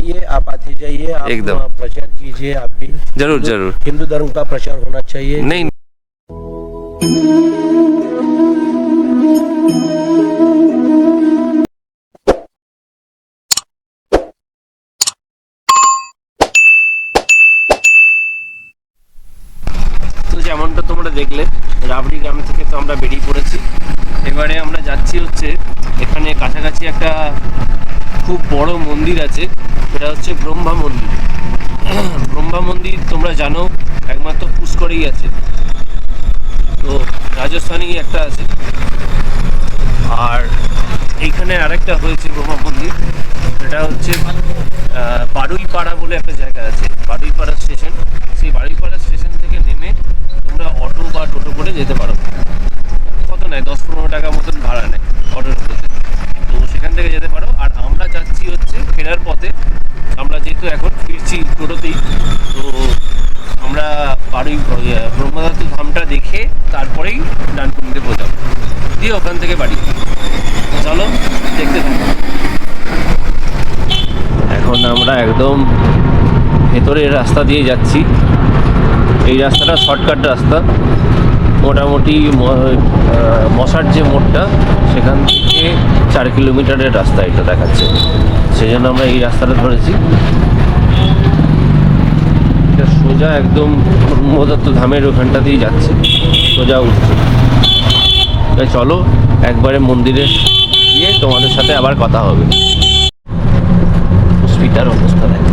आइए, आप आते जाइए, आप एकदम। प्रचार कीजिए। आप भी जरूर जरूर। हिंदू धर्म का प्रचार होना चाहिए। नहीं তো যেমনটা তোমরা দেখলে, রাবড়ি গ্রাম থেকে তো আমরা বেরিয়ে পড়েছি। এবারে আমরা যাচ্ছি হচ্ছে এখানে কাছাকাছি একটা খুব বড় মন্দির আছে, সেটা হচ্ছে ব্রহ্মা মন্দির। ব্রহ্মা মন্দির তোমরা জানো একমাত্র পুষ্করেই আছে, তো রাজস্থানেই একটা আছে। আর এইখানে আরেকটা হয়েছে ব্রহ্মা মন্দির, সেটা হচ্ছে বারুইপাড়া বলে একটা জায়গা আছে, বারুইপাড়া স্টেশন। সেই বারুইপাড়া স্টেশন থেকে নেমে তোমরা অটো বা টোটো করে যেতে পারো। কত নেয়, 10-15 টাকা মতন ভাড়া নেয় অটো টোটোতে, তো সেখান থেকে যেতে পারো। আর আমরা যাচ্ছি হচ্ছে ফেরার পথে, আমরা যেহেতু এখন ফিরছি টোটোতেই, তো আমরা ব্রহ্মদত্ত ধামটা দেখে তারপরেই ডানকুনিতে পৌঁছাবো, দিয়ে ওখান থেকে বাড়ি। চলো দেখতে থাকো। এখন আমরা একদম ভেতরের রাস্তা দিয়ে যাচ্ছি। এই রাস্তাটা শর্টকাট রাস্তা, মোটামুটি মশার যে মোড়টা সেখান থেকে 4 কিলোমিটারের রাস্তা এটা দেখাচ্ছে, সেই জন্য আমরা এই রাস্তাটা ধরেছি। এটা সোজা একদম ব্রহ্মদত্ত ধামের ওখানটা দিয়ে যাচ্ছে, সোজা উঠছে। তাই চলো একবারে মন্দিরে গিয়ে তোমাদের সাথে আবার কথা হবে। হসপিটাল অবস্থা দেখো।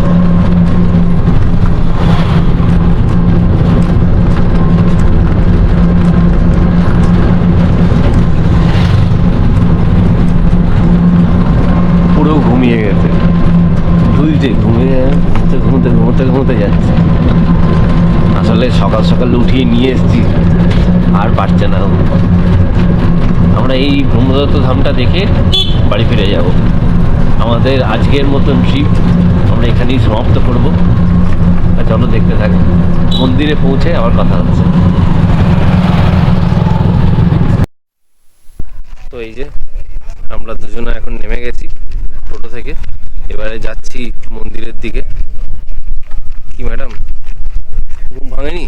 পুরো ঘুমিয়ে গেছে, ঘুমোতে যাচ্ছে। আসলে সকাল সকাল উঠিয়ে নিয়ে এসেছি, আর পারছে না। আমরা এই ব্রহ্মদত্ত ধামটা দেখে বাড়ি ফিরে যাব। আমাদের আজকের মতন ট্রিপ আমরা এখানেই সমাপ্ত করব। চলো দেখতে থাকি, মন্দিরে পৌঁছে আবার কথা হচ্ছে। তো এই যে আমরা দুজনে এখন নেমে গেছি টোটো থেকে, এবারে যাচ্ছি মন্দিরের দিকে। কি ম্যাডাম, ঘুম ভাঙেনি?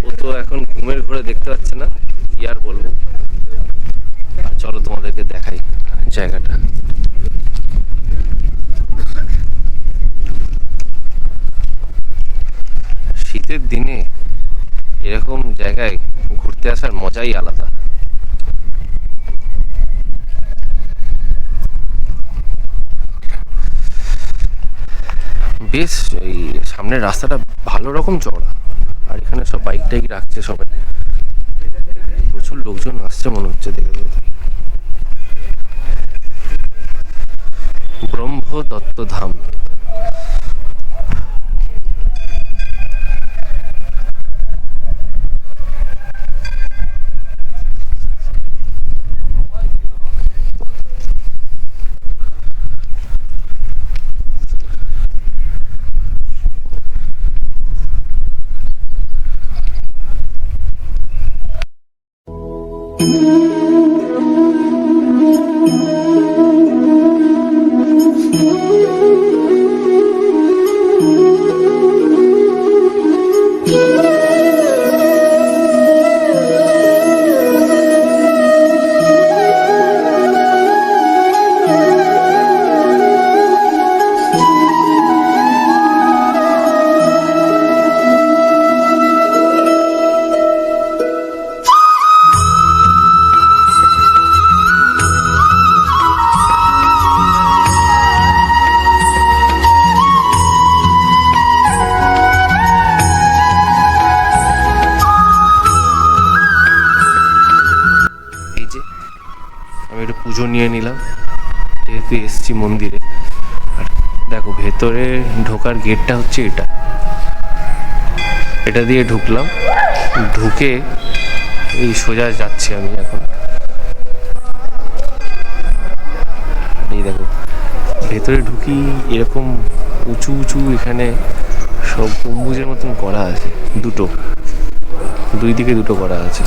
ও তো এখন ঘুমের ঘোরে দেখতে পাচ্ছে না, কি আর বলবো। চলো তোমাদেরকে দেখাই জায়গাটা। শীতের দিনে এরকম জায়গায় ঘুরতে আসার মজাই আলাদা। বেশ এই সামনের রাস্তাটা ভালো রকম চওড়া, আর এখানে সব বাইক টাইক রাখছে সবাই। প্রচুর লোকজন আসছে মনে হচ্ছে দেখে। ব্রহ্মদত্ত ধাম। পুজো নিয়ে নিলাম, যেহেতু এসছি মন্দিরে। আর দেখো ভেতরে ঢোকার গেটটা হচ্ছে এটা দিয়ে ঢুকলাম, ঢুকে এই সোজা যাচ্ছি আমি এখন। এই দেখো ভেতরে ঢুকি, এরকম উঁচু উঁচু এখানে সব গম্বুজের মতন করা আছে, দুই দিকে দুটো করা আছে।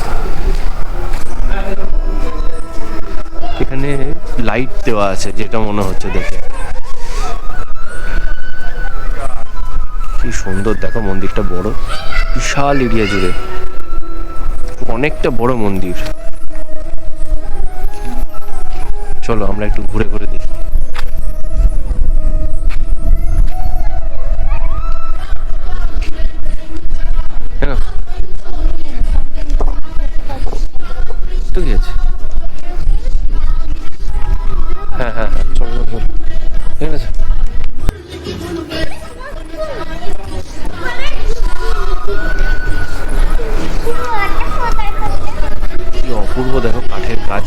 এখানে লাইট দেওয়া আছে যেটা মনে হচ্ছে দেখে। সুন্দর, দেখো মন্দিরটা বড়, বিশাল এরিয়া জুড়ে, অনেকটা বড় মন্দির। চলো আমরা একটু ঘুরে ঘুরে দেখি। হ্যাঁ তো কি আছে, হ্যাঁ হ্যাঁ হ্যাঁ, চলো চলো, ঠিক আছে। কি অপূর্ব দেখো কাঠের কাজ,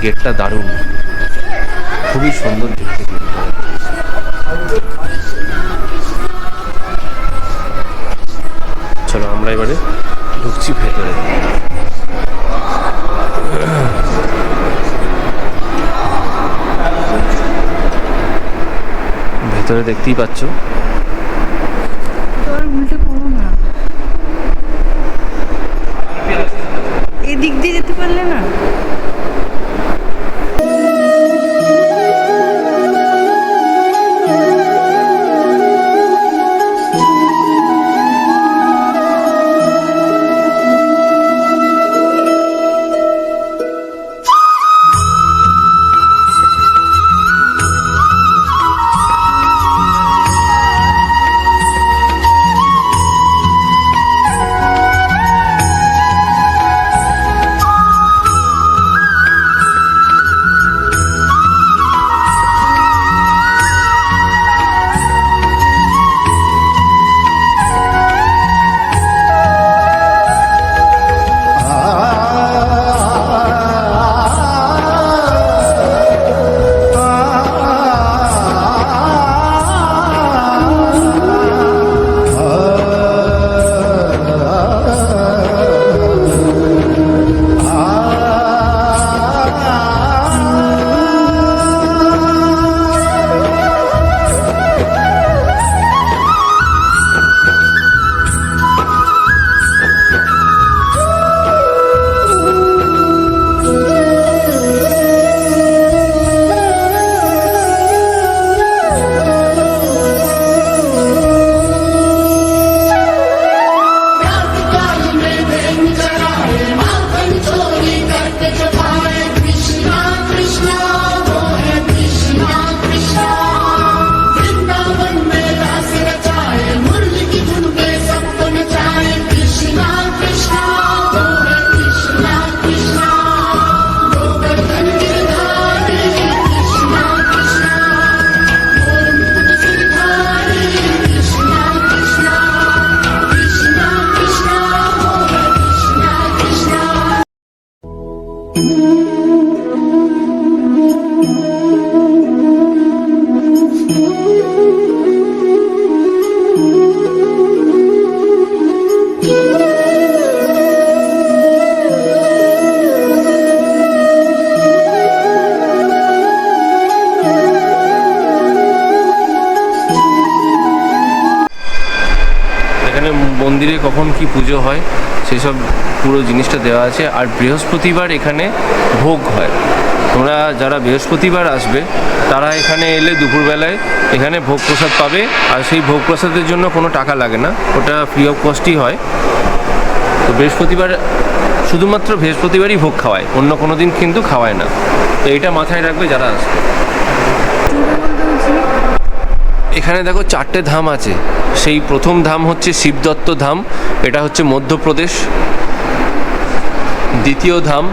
গেটটা দারুণ, খুবই সুন্দর দেখতে গেটটা। চলো আমরা এবারে ঢুকছি ভেতরে। ভেতরে দেখতেই পাচ্ছ, উল্টে পড়ো না, এদিক দিয়ে যেতে পারলে না। মন্দিরে কখন কি পুজো হয় সেসব পুরো জিনিসটা দেওয়া আছে। আর বৃহস্পতিবার এখানে ভোগ হয়, তোমরা যারা বৃহস্পতিবার আসবে তারা এখানে এলে দুপুরবেলায় এখানে ভোগ প্রসাদ পাবে। আর সেই ভোগ প্রসাদের জন্য কোনো টাকা লাগে না, ওটা ফ্রি অফ কস্টই হয়। তো বৃহস্পতিবার, শুধুমাত্র বৃহস্পতিবারই ভোগ খাওয়ায়, অন্য কোনো দিন কিন্তু খাওয়ায় না। তো এইটা মাথায় রাখবে যারা আসবে। এখানে দেখো 4টে ধাম আছে। সেই প্রথম ধাম হচ্ছে শিবদত্ত ধাম, এটা হচ্ছে মধ্যপ্রদেশ। দ্বিতীয় ধাম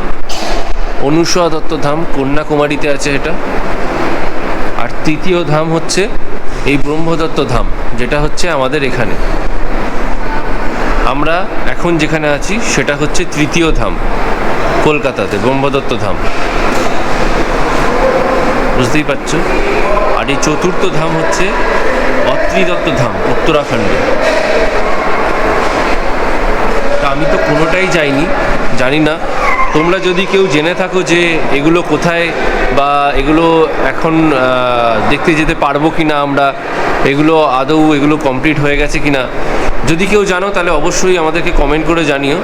অনুসূয়া দত্ত ধাম, কন্যাকুমারীতে আছে এটা। আর তৃতীয় ধাম হচ্ছে এই ব্রহ্মদত্ত ধাম, যেটা হচ্ছে আমাদের এখানে। আমরা এখন যেখানে আছি সেটা হচ্ছে তৃতীয় ধাম, কলকাতাতে ব্রহ্মদত্ত ধাম, বুঝতেই পারছো। আর এই চতুর্থ ধাম হচ্ছে অত্রিদত্ত ধাম, উত্তরাখণ্ডে। তা আমি তো কোনোটাই যাইনি, জানি না। তোমরা যদি কেউ জেনে থাকো যে এগুলো কোথায় বা এগুলো এখন দেখতে যেতে পারবো কি না, আমরা এগুলো আদৌ এগুলো কমপ্লিট হয়ে গেছে কি না, যদি কেউ জানো তাহলে অবশ্যই আমাদেরকে কমেন্ট করে জানিও।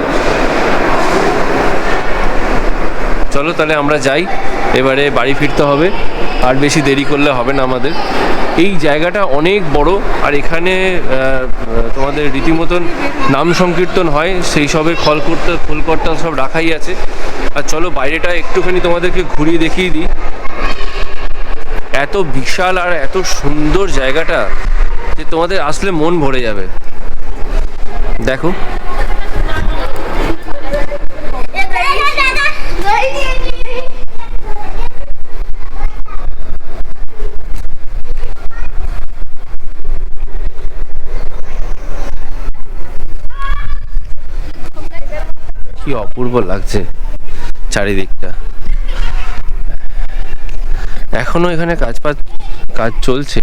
চলো তাহলে আমরা যাই। এবারে বাড়ি ফিরতে হবে, আর বেশি দেরি করলে হবে না আমাদের। এই জায়গাটা অনেক বড়, আর এখানে তোমাদের রীতিমতন নাম সংকীর্তন হয়, সেই সবে খোলকর্তা সব রাখাই আছে। আর চলো বাইরেটা একটুখানি তোমাদেরকে ঘুরিয়ে দেখিয়ে দিই। এত বিশাল আর এত সুন্দর জায়গাটা যে তোমাদের আসলে মন ভরে যাবে। দেখো কি অপূর্ব লাগছে চারিদিকটা। এখনো এখানে কাজ চলছে,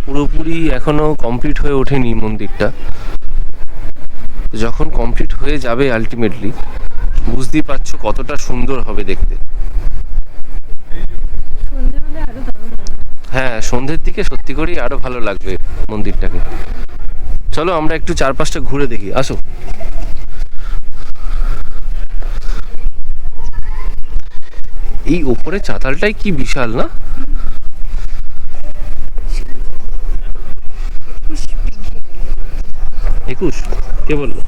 পুরোপুরি এখনো কমপ্লিট হয়ে ওঠেনি মন্দিরটা। যখন কমপ্লিট হয়ে যাবে আলটিমেটলি বুঝতেই পারছো কতটা সুন্দর হবে দেখতে। হ্যাঁ, সন্ধ্যের দিকে সত্যি করেই আরো ভালো লাগবে মন্দিরটাকে। চলো আমরা একটু চারপাশটা ঘুরে দেখি, আসো। এই ওপরে চাতালটাই কি বিশাল না? একুশ কে বললো?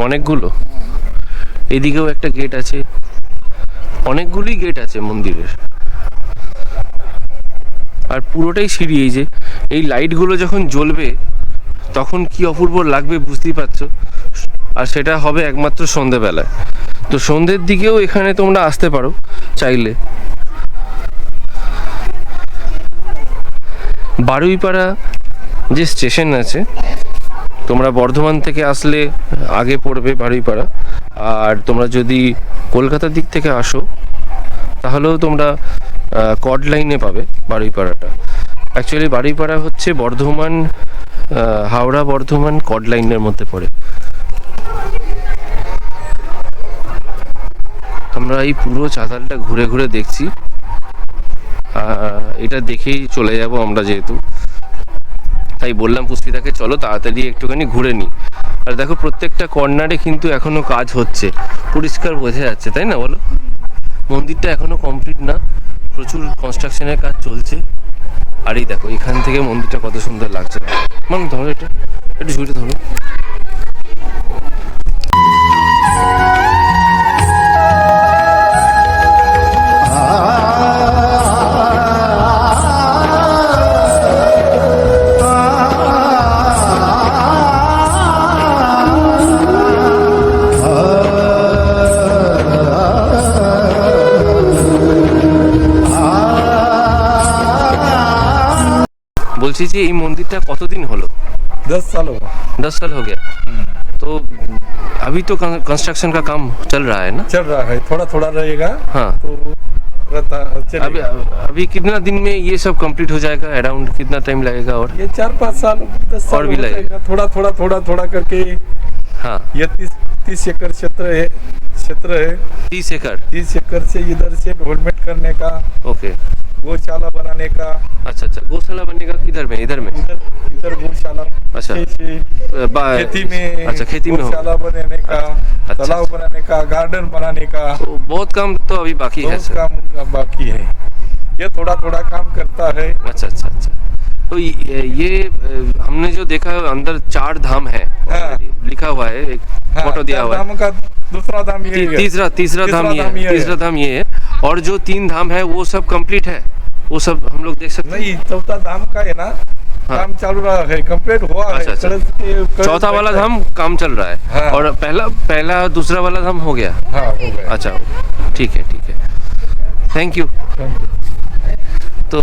অনেকগুলো। এদিকেও একটা গেট আছে, অনেকগুলি গেট আছে মন্দিরের। আর পুরোটাই সিঁড়ি। এই যে এই লাইটগুলো যখন জ্বলবে তখন কি অপূর্ব লাগবে বুঝতেই পারছো। আর সেটা হবে একমাত্র সন্ধেবেলায়। তো সন্ধ্যের দিকেও এখানে তোমরা আসতে পারো চাইলে। বারুইপাড়া যে স্টেশন আছে, তোমরা বর্ধমান থেকে আসলে আগে পড়বে বারুইপাড়া। আর তোমরা যদি কলকাতার দিক থেকে আসো তাহলেও তোমরা কড লাইনে পাবে বারুইপাড়াটা। অ্যাকচুয়ালি বারুইপাড়া হচ্ছে বর্ধমান, হাওড়া বর্ধমান কড লাইনের মধ্যে পড়ে। আমরা এই পুরো চাতালটা ঘুরে ঘুরে দেখছি, এটা দেখেই চলে যাব আমরা, যেহেতু তাই বললাম পুষ্পিতাকে চলো তাড়াতাড়ি একটুখানি ঘুরে নিই। আর দেখো প্রত্যেকটা কর্নারে কিন্তু এখনো কাজ হচ্ছে, পরিষ্কার বোঝা যাচ্ছে, তাই না বলো? মন্দিরটা এখনো কমপ্লিট না, প্রচুর কনস্ট্রাকশনের কাজ চলছে। আর এই দেখো এখান থেকে মন্দিরটা কত সুন্দর লাগছে। মানে ধরো এটা একটু ঝুড়ে ধরো। বলছি যে এই মন্দিরটা কতদিন হলো? 10 साल हुआ। 10 साल हो गया। तो अभी तो कंस्ट्रक्शन का काम चल रहा है ना? चल रहा है, थोड़ा थोड़ा रहेगा। हाँ, तो रहता अभी चलेगा। कितना दिन में ये सब कंप्लीट हो जाएगा? अराउंड कितना टाइम लगेगा? और ये 4-5 साल 10 साल और भी हो लगेगा। जाएगा। थोड़ा थोड़ा करके। हाँ, ये 30 एकड़ क्षेत्र है 30 एकड़। 30 एकड़ से इधर से डेवलपमेंट करने का, ओके, गौशाला बनाने का। अच्छा अच्छा। गौशाला बनने का किधर में? इधर में? इधर गौशाला। अच्छा। खेती में। अच्छा, खेती में हो। गौशाला बनाने का, अच्छा, तालाब बनाने का, गार्डन बनाने का। तो बहुत काम तो अभी बाकी है बहुत सर। काम बाकी है। ये थोड़ा थोड़ा काम करता है। अच्छा अच्छा अच्छा। तो ये हमने जो देखा अंदर 4 धाम है, हाँ। लिखा हुआ है, एक फोटो दिया हुआ है। धाम का दूसरा धाम ये है। तीसरा धाम ये है। तीसरा धाम ये है। और जो 3 धाम है वो सब कंप्लीट है, वो सब हम लोग देख सकते हैं। नहीं, चौथा धाम का है ना, हाँ। काम चल रहा है, कंप्लीट हुआ है। अच्छा, अच्छा। चौथा वाला धाम काम चल रहा है। हाँ। और पहला दूसरा वाला धाम हो गया। हाँ, हो गया। अच्छा, ठीक है ठीक है, থ্যাংক ইউ। তো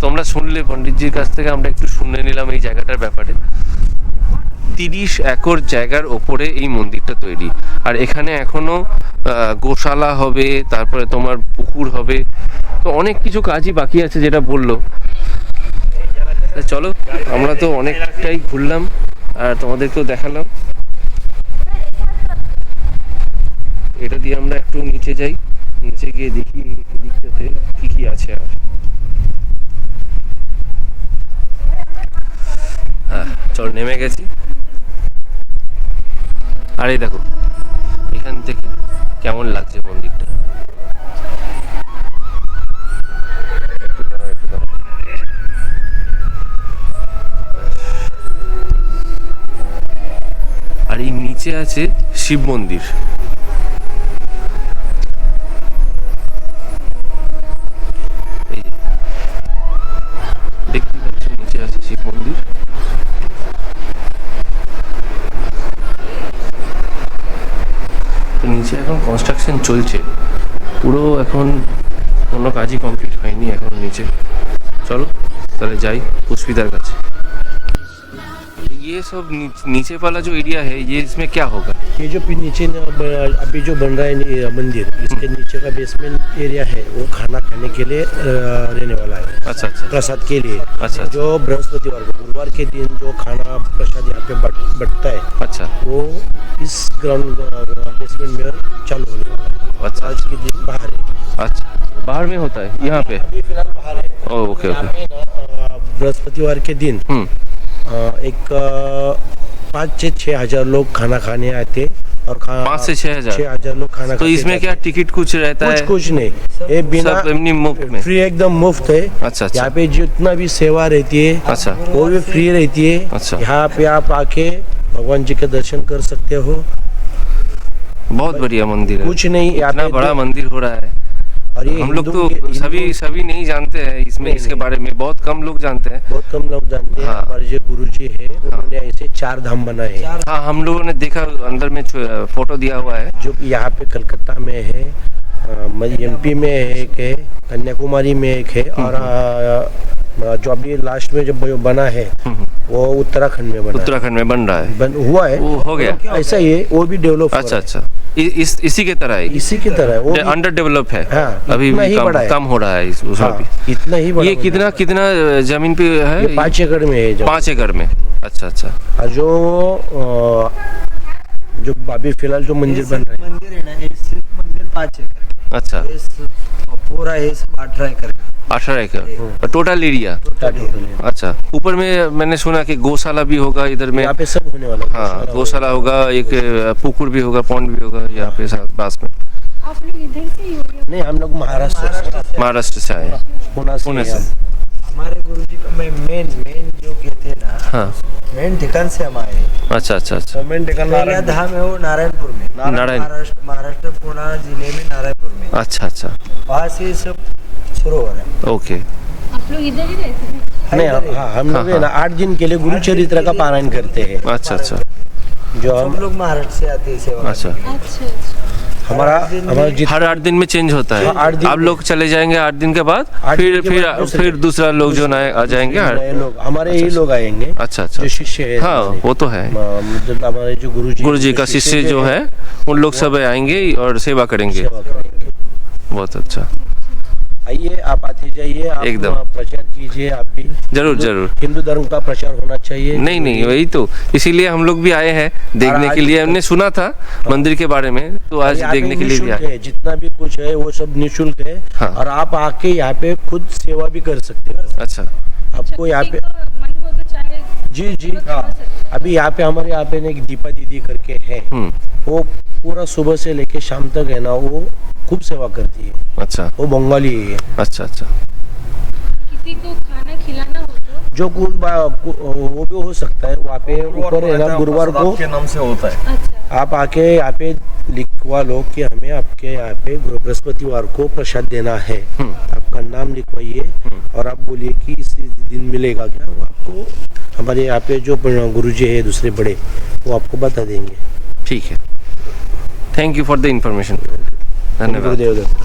তোমরা শুনলে পণ্ডিতজির কাছ থেকে, আমরা একটু শুনে নিলাম এই জায়গাটার ব্যাপারে। 30 একর জায়গার ওপরে এই মন্দিরটা তৈরি। আর এখানে এখনো গোশালা হবে, তারপরে তোমার পুকুর হবে, তো অনেক কিছু কাজই বাকি আছে যেটা বললো। চলো আমরা তো অনেকটাই ঘুরলাম আর তোমাদেরকেও দেখালাম। এটা দিয়ে আমরা একটু নিচে যাই, নিচে গিয়ে দেখি এদিকটাতে কি কি আছে। আর হ্যাঁ চল নেমে গেছি। আর এই দেখো এখান থেকে কেমন লাগছে মন্দিরটা। একটু দাঁড়াও, একটু দাঁড়াও। আর এই নিচে আছে শিব মন্দির। এই যে দেখতে পাচ্ছ নিচে আছে শিব মন্দির। তো নিচে এখন কনস্ট্রাকশন চলছে, পুরো এখন কোনো কাজই কমপ্লিট হয়নি এখন নিচে। চলো তাহলে যাই पुष्पितार काছে। ये सब नीचे वाला जो एरिया है ये इसमें क्या होगा? ये जो नीचे अभी जो बन रहा है मंदिर, इसके नीचे का बेसमेंट एरिया है वो खाना खाने के लिए रहने वाला है। अच्छा अच्छा प्रसाद के लिए। अच्छा जो बृहस्पतिवार को गुरुवार के दिन जो खाना प्रसाद यहाँ पे बंटता है, अच्छा वो इस ग्राउंड बेसमेंट में चालू होने वाला है। अच्छा आज के दिन बाहर है। अच्छा बाहर में होता है यहाँ पे? अभी फिलहाल बाहर है। ओके यहाँ ओके। पे ना बृहस्पतिवार के दिन एक 5-6 हजार लोग खाना खाने आते और 5 से 6 हजार? 6 हजार लोग खाना तो इसमें क्या टिकट कुछ रहता है? कुछ नहीं, ये बिना सब एमनी मुफ्त में? फ्री, एकदम मुफ्त है। अच्छा अच्छा यहाँ पे जितना भी सेवा रहती है अच्छा वो भी फ्री रहती है। अच्छा। यहाँ पे आप आके भगवान जी के दर्शन कर सकते हो। बहुत बढ़िया मंदिर है। कुछ नहीं, यहाँ इतना पे बड़ा मंदिर हो रहा है। और ये हम लोग तो हिंदू- सभी नहीं जानते हैं इसमें, नहीं, इसके नहीं। बारे में बहुत कम लोग जानते हैं। बहुत कम लोग जानते हैं। हाँ। हमारे जो गुरुजी है उन्होंने ऐसे 4 धाम बनाए हैं। हाँ हम लोगों ने देखा अंदर में फोटो दिया हुआ है। जो यहाँ पे कलकत्ता में है, एमपी में एक है, कन्याकुमारी में एक है, और जो अभी लास्ट में जो बना है वो उत्तराखंड में बना उत्तराखंड में बन रहा है। हुआ है। वो हो गया? ऐसा ही है, वो भी डेवलप। अच्छा अच्छा इसी के तरह है? इसी की तरह है वो भी। अंडर डेवलप है। हाँ, अभी इतना भी ही बड़ा है। कम हो रहा है उसमें हाँ, भी। इतना ही बड़ा ये बना कितना है। कितना जमीन पे है? ये 5 एकड़ में है जमीन। 5 एकड़ में? अच्छा अच्छा और जो अभी फिलहाल जो मंदिर बन रहा है, मंदिर है ना, ये सिर्फ मंदिर 5 एकड़ अच्छा ये पूरा है 18 एकड़ 18 एकड़ टोटल एरिया। अच्छा ऊपर में मैंने सुना कि गौशाला भी होगा इधर में। यहाँ पे सब होने वाला है। हाँ गौशाला होगा, एक पुकुर भी होगा, पॉन्ड भी होगा यहाँ पे पास में। आप लोग इधर से ही हो गए? नहीं, हम लोग महाराष्ट्र से, महाराष्ट्र से आए हैं। पुणे पुणे से से। हम। हमारे गुरुजी का मेन जो कहते हैं ना, हाँ मेन ठिकान से हम आए हैं। अच्छा अच्छा अच्छा पहला धाम है वो नारायणपुर में, नारायण। महाराष्ट्र पुणे जिले में नारायणपुर में। अच्छा अच्छा वहाँ से सब शुरू हो रहा है। ओके। आप लोग इधर ही रहते हैं? नहीं, हाँ, हम लोग है ना 8 दिन के लिए गुरु चरित्र का पारायण करते हैं। अच्छा अच्छा जो सब हम लोग महाराष्ट्र से आते हैं सेवा अच्छा अच्छा अच्छा। हमारा जितना हर 8 दिन में चेंज होता है? हाँ, 8 दिन आप में। लोग चले जाएंगे 8 दिन के बाद, 8 फिर दिन के फिर बाद दूसरे- फिर दूसरा लोग जो नए आ जाएंगे। नए लोग हमारे ही लोग आएंगे, अच्छा अच्छा जो शिष्य है। हाँ वो तो है। मतलब हमारे जो गुरु जी का शिष्य जो है उन लोग सब आएंगे और सेवा करेंगे। सेवा करेंगे। बहुत अच्छा। आइए, आप आते जाइए, आप एकदम। प्रचार कीजिए। आप भी जरूर जरूर। हिंदू धर्म का प्रचार होना चाहिए। नहीं नहीं वही तो, इसीलिए हम लोग भी आए हैं देखने आज के लिए। हमने सुना था मंदिर के बारे में, तो आज यहाँ पे देखने के लिए भी निःशुल्क आए। है, जितना भी कुछ है वो सब निःशुल्क है। हाँ। और आप आके यहाँ पे खुद सेवा भी कर सकते हो। अच्छा आपको यहाँ पे मन हो तो चाहे जी जी हाँ, अभी यहाँ पे हमारे यहाँ पे ना एक दीपा दीदी करके है, वो पूरा सुबह से लेके शाम तक है ना, वो खूब सेवा करती है। अच्छा वो बंगाली है। अच्छा अच्छा किसी को खाना खिलाना हो तो जो कुछ वो भी हो सकता है वहाँ पे ऊपर है ना, गुरुवार को के नाम से होता है। अच्छा आप आके यहाँ पे लिखवा लो कि हमें आपके यहाँ पे बृहस्पतिवार को प्रसाद देना है। आपका नाम लिखवाइए और आप बोलिए कि इस दिन मिलेगा क्या, वो आपको हमारे यहाँ पे जो गुरुजी है दूसरे बड़े, वो आपको बता देंगे। ठीक है। Thank you for the information. धन्यवाद। गुरुदेव दत्त।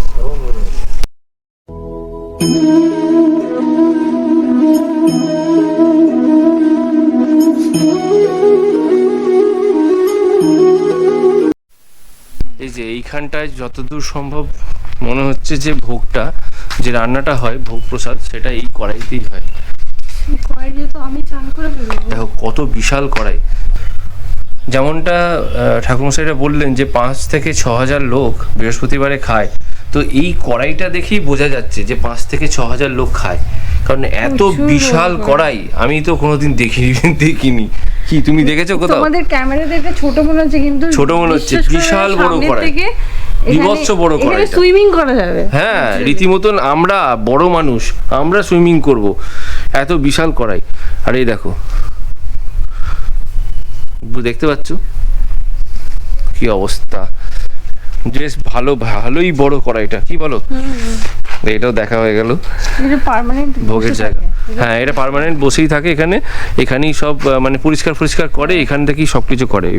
এই যে এইখানটায় যতদূর সম্ভব মনে হচ্ছে যে ভোগটা, যে রান্নাটা হয় ভোগ প্রসাদ, সেটা এই কড়াইতেই হয়। কড়াই দিয়ে তো আমি চান করে ফেলবো। দেখো কত বিশাল কড়াই। যেমনটা ঠাকুরমশাইরা বললেন যে 5 থেকে 6 হাজার লোক বৃহস্পতিবারে খায়, তো এই কড়াইটা দেখেই বোঝা যাচ্ছে যে 5 থেকে 6 হাজার লোক খায়। কারণ এত প্রচুর বিশাল বড় কড়াই আমি তো কোনোদিন দেখিনি। কি তুমি দেখেছো কোথাও? তোমাদের ক্যামেরা দেখে ছোট মনে হচ্ছে, কিন্তু ছোট মনে হচ্ছে, বিশ্বাস করো না, বিশাল বড় সামনের কড়াই। থেকে বিভৎস বড় কড়াইটা। এখানে সুইমিং করা যাবে। হ্যাঁ, রীতিমতন আমরা বড় মানুষ, আমরা সুইমিং করব, এত বিশাল কড়াই। আর এই দেখো, দেখতে পাচ্ছ কি অবস্থা, বেশ ভালোই বড় কড়াইটা, কি বলো? এটাও দেখা হয়ে গেল, এটা পার্মানেন্ট ভোগের জায়গা। হ্যাঁ, এটা পার্মানেন্ট বসেই থাকে এখানেই সব মানে পরিষ্কার করে, এখান থেকেই সব কিছু করে।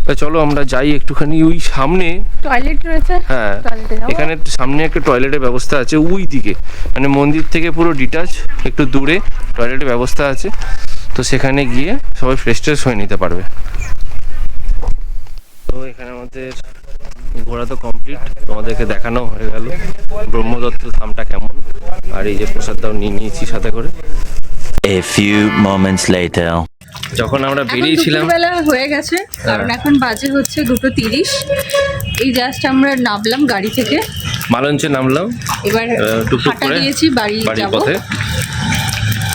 তা চলো আমরা যাই একটুখানি ওই সামনে। টয়লেট রয়েছে। হ্যাঁ, টয়লেটে যাবো। এখানে সামনে একটা টয়লেটের ব্যবস্থা আছে ওই দিকে, মানে মন্দির থেকে পুরো ডিটাচ, একটু দূরে টয়লেটের ব্যবস্থা আছে। তো সেখানে গিয়ে সবাই ফ্রেশ হয়ে নিতে পারবে। তো এখানে আমাদের ঘোরা তো কমপ্লিট, তোমাদেরকে দেখানো হয়ে গেল ব্রহ্মদত্ত ধামটা কেমন। আর এই যে প্রসাদটাও নিয়েছি সাথে করে। A few moments later. যখন আমরা এখন বেরিয়েছিলাম, দুপুরবেলা হয়ে গেছে, কারণ এখন বাজে হচ্ছে 2:30। এই জাস্ট আমরা নামলাম গাড়ি থেকে, মালঞ্চে নামলাম এবার টুকটুক হাঁটা করে দিয়েছি বাড়ির বাড়ির যাব। পথে।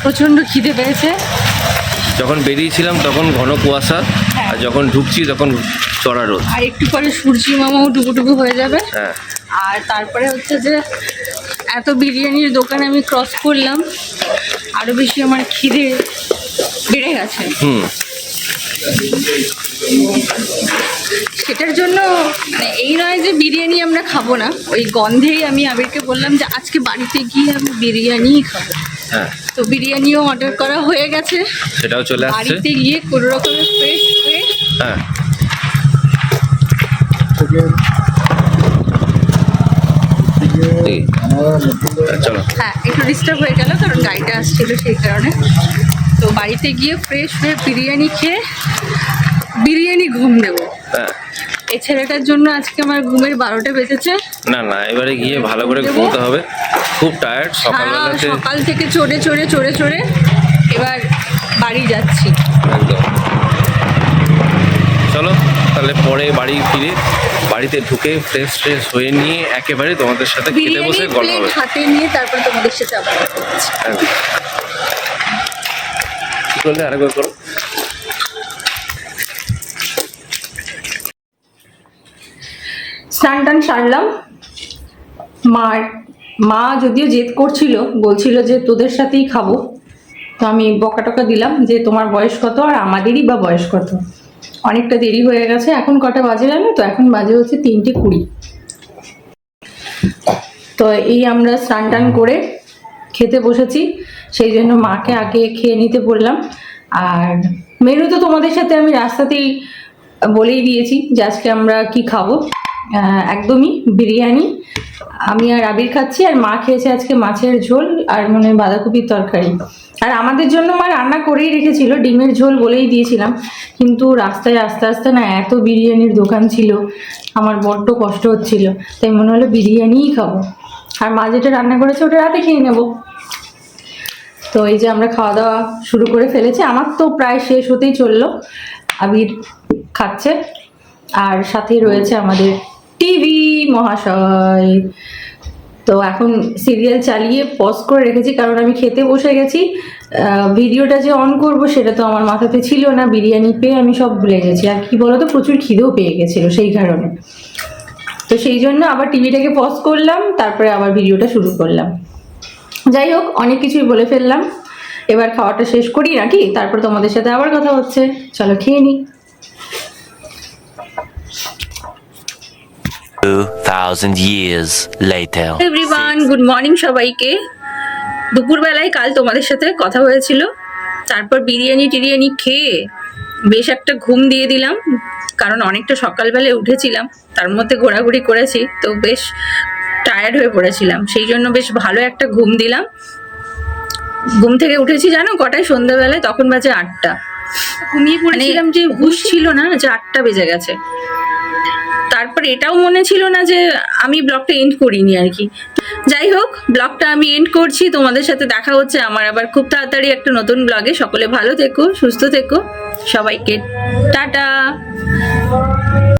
প্রচন্ড খিদে পেয়েছে। যখন বেরিয়েছিলাম তখন ঘন কুয়াশা, আর যখন ঢুকছি তখন চড়া রোদ। আর একটু পরে সূর্যি মামাও ডুবুডুবু হয়ে যাবে। হ্যাঁ, আর তারপরে হচ্ছে যে এত বিরিয়ানির দোকান আমি ক্রস করলাম, আরো বেশি আমার খিদে বেড়ে গেছে। সেটার জন্য মানে এই নয় যে বিরিয়ানি আমরা খাবো না, ওই গন্ধেই আমি আবিরকে বললাম যে আজকে বাড়িতে গিয়ে আমি বিরিয়ানিই খাবো। হ্যাঁ, তো বিরিয়ানিও অর্ডার করা হয়ে গেছে, সেটাও চলে আসছে। বাড়িতে গিয়ে কোনো রকমের ফ্রেশ হয়ে হ্যাঁ, এই, চলো। হ্যাঁ একটু ডিস্টার্ব হয়ে গেল কারণ গাড়িটা আসছিল সেই কারণে। তো বাড়িতে গিয়ে ফ্রেশ হয়ে বিরিয়ানি খেয়ে বিরিয়ানি ঘুম দেবো। হ্যাঁ, এই ছেলেটার জন্য আজকে আমার ঘুমের 12টা বেজেছে। না এবারে গিয়ে ভালো করে ঘুমতে হবে, খুব টায়ার্ড সারা সকালবেলাতে। সকাল থেকে চড়ে এবার বাড়ি যাচ্ছি। একদম। চলো তাহলে পরে বাড়ি ফিরে বাড়িতে ঢুকে ফ্রেশ হয়ে নিয়ে একেবারে তোমাদের সাথে খেতে বসে বিরিয়ানি গল্প প্লেট হবে। হাতে নিয়ে তারপর তোমাদের সাথে আবার কথা হচ্ছে। একদম। কি করলে আরেকবার করো। স্নান টান সারলাম। মা যদিও জেদ করছিল, বলছিল যে তোদের সাথেই খাবো, তো আমি বকাটকা দিলাম যে তোমার বয়স কত আর আমাদেরই বা বয়স কত। অনেকটা দেরি হয়ে গেছে, এখন কটা বাজে জানো তো? এখন বাজে হচ্ছে 3:20। তো এই আমরা স্নান টান করে খেতে বসেছি, সেই জন্য মাকে আগে খেয়ে নিতে বললাম। আর মেনু তো তোমাদের সাথে আমি রাস্তাতেই বলেই দিয়েছি যে আজকে আমরা কি খাবো। একদমই বিরিয়ানি আমি আর আবির খাচ্ছি, আর মা খেয়েছে আজকে মাছের ঝোল আর মনে হয় বাঁধাকপির তরকারি। আর আমাদের জন্য মা রান্না করেই রেখেছিল ডিমের ঝোল, বলেই দিয়েছিলাম। কিন্তু রাস্তায় আস্তে আস্তে না এত বিরিয়ানির দোকান ছিল, আমার বড্ড কষ্ট হচ্ছিল, তাই মনে হলো বিরিয়ানিই খাবো। আর মা যেটা রান্না করেছে ওটা রাতে খেয়ে নেবো। তো এই যে আমরা খাওয়া দাওয়া শুরু করে ফেলেছি, আমার তো প্রায় শেষ হতেই চললো। আবির খাচ্ছে, আর সাথেই রয়েছে আমাদের টিভি মহাশয়। তো এখন সিরিয়াল চালিয়ে পজ করে রেখেছি, কারণ আমি খেতে বসে গেছি। ভিডিওটা যে অন করব সেটা তো আমার মাথাতে ছিল না, বিরিয়ানি পেয়ে আমি সব ভুলে গেছি। আর কি বলতো, প্রচুর খিদেও পেয়ে গেছিলো সেই কারণে। তো সেই জন্য আবার টিভিটাকে পজ করলাম, তারপরে আবার ভিডিওটা শুরু করলাম। যাই হোক, অনেক কিছুই বলে ফেললাম, এবার খাওয়াটা শেষ করি নাকি, তারপর তোমাদের সাথে আবার কথা হচ্ছে। চলো খেয়ে নিই। 2000 years later. Everyone, good morning সবাইকে। দুপুরবেলায় কাল তোমাদের সাথে কথা হয়েছিল, তারপর বিরিয়ানি খেয়ে বেশ একটা ঘুম দিয়ে দিলাম, কারণ অনেকটা সকালবেলায় উঠেছিলাম, তার মধ্যে ঘোরাঘুরি করেছি, তো বেশ টায়ার্ড হয়ে পড়েছিলাম, সেই জন্য বেশ ভালো একটা ঘুম দিলাম। ঘুম থেকে উঠেছি জানো কটায়? সন্ধ্যাবেলায়, তখন বাজে 8টা। ঘুমিয়ে পড়েছিলাম যে হুঁশ ছিল না যে 8টা বেজে গেছে। তারপর এটাও মনে ছিল না যে আমি ব্লগটা এন্ড করিনি আর কি। যাই হোক, ব্লগটা আমি এন্ড করছি, তোমাদের সাথে দেখা হচ্ছে আমার আবার খুব তাড়াতাড়ি একটা নতুন ব্লগে। সকলে ভালো থেকো, সুস্থ থেকো, সবাইকে টাটা।